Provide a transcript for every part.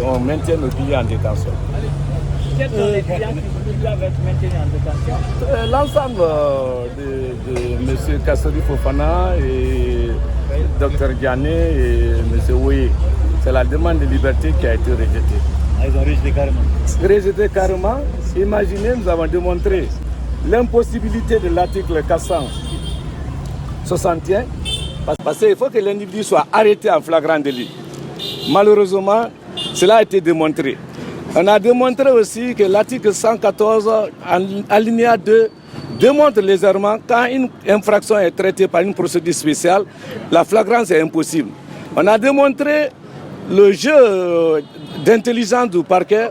on maintient nos clients en détention. Quels sont les clients qui doivent être maintenus en détention? L'ensemble de M. Kassori Fofana et Dr Diané et M. Ouye, c'est la demande de liberté qui a été rejetée. Ils ont rejeté carrément. Rejeté carrément. Imaginez, nous avons démontré l'impossibilité de l'article 461 parce qu'il faut que l'individu soit arrêté en flagrant délit. Malheureusement, cela a été démontré. On a démontré aussi que l'article 114, alinéa 2, démontre légèrement quand une infraction est traitée par une procédure spéciale, la flagrance est impossible. On a démontré le jeu d'intelligence du parquet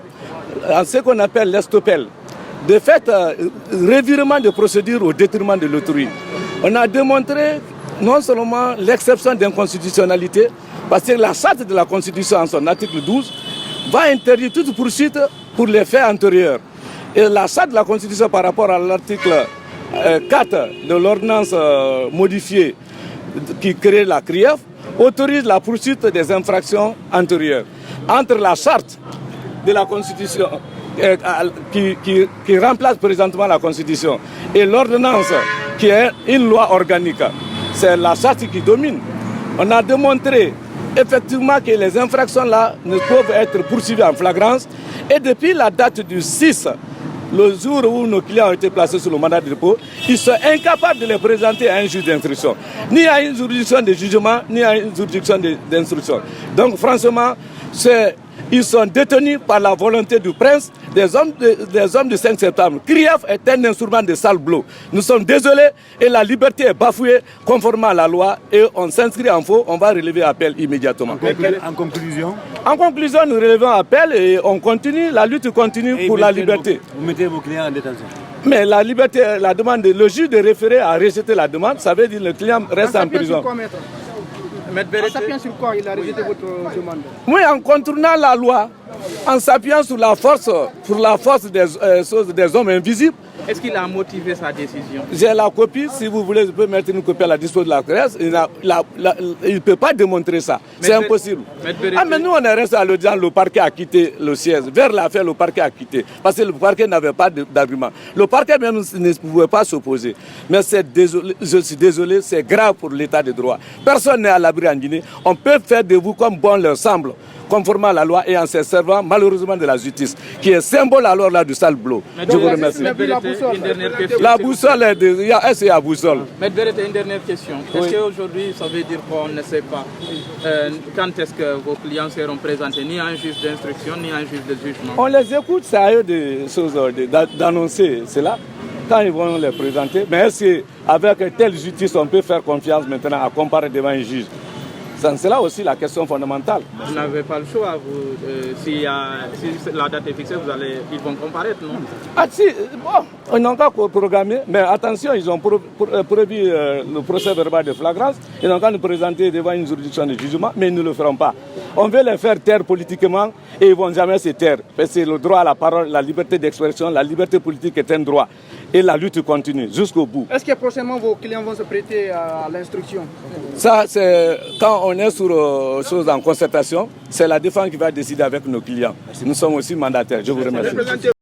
en ce qu'on appelle l'estopel. De fait, revirement de procédure au détriment de l'autrui. On a démontré non seulement l'exception d'inconstitutionnalité, parce que la charte de la Constitution en son article 12 va interdire toute poursuite pour les faits antérieurs. Et la charte de la Constitution par rapport à l'article 4 de l'ordonnance modifiée qui crée la CRIEF autorise la poursuite des infractions antérieures. Entre la charte de la Constitution qui remplace présentement la Constitution et l'ordonnance qui est une loi organique, c'est la charte qui domine. On a démontré effectivement que les infractions là ne peuvent être poursuivies en flagrance et depuis la date du 6, le jour où nos clients ont été placés sur le mandat de dépôt, ils sont incapables de les présenter à un juge d'instruction, ni à une juridiction de jugement, ni à une juridiction d'instruction. Donc franchement, ils sont détenus par la volonté du prince, des hommes du 5 septembre. CRIEF est un instrument de sale boulot. Nous sommes désolés et la liberté est bafouée conformément à la loi et on s'inscrit en faux, on va relever appel immédiatement. En conclusion, nous relevons appel et on continue, la lutte continue pour la liberté. Vous mettez vos clients en détention? Mais la liberté, la demande, le juge de référé a rejeté la demande, ça veut dire que le client reste en prison. En s'appuyant sur quoi il a rejeté votre demande? Oui, en contournant la loi, en s'appuyant sur la force des hommes invisibles. Est-ce qu'il a motivé sa décision? J'ai la copie, si vous voulez, je peux mettre une copie à la disposition de la presse. Il ne peut pas démontrer ça, c'est impossible. Mais nous, on est resté à l'audience, le parquet a quitté le siège. Vers l'affaire, le parquet a quitté, parce que le parquet n'avait pas d'argument. Le parquet même ne pouvait pas s'opposer. Mais je suis désolé, c'est grave pour l'état de droit. Personne n'est à l'abri en Guinée. On peut faire de vous comme bon leur semble, conformément à la loi et en se servant malheureusement de la justice, qui est symbole alors là du sale boulot. Je vous remercie. Une dernière question. La boussole, est-ce qu'il y a boussole? Mais une dernière question. Est-ce qu'aujourd'hui, ça veut dire qu'on ne sait pas quand est-ce que vos clients seront présentés, ni à un juge d'instruction, ni à un juge de jugement? On les écoute, c'est à eux d'annoncer cela quand ils vont les présenter. Mais est-ce qu'avec telle justice, on peut faire confiance maintenant à comparer devant un juge? C'est là aussi la question fondamentale. Vous n'avez pas le choix. Si la date est fixée, ils vont comparaître, non? Ah si, bon, ils n'ont qu'à programmer, mais attention, ils ont prévu le procès verbal de flagrance, ils n'ont qu'à nous présenter devant une juridiction de jugement, mais ils ne le feront pas. On veut les faire taire politiquement et ils ne vont jamais se taire. Parce que le droit à la parole, la liberté d'expression, la liberté politique est un droit. Et la lutte continue jusqu'au bout. Est-ce que prochainement vos clients vont se prêter à l'instruction? Ça, c'est quand on est sur choses en concertation, c'est la défense qui va décider avec nos clients. Nous sommes aussi mandataires. Je vous remercie.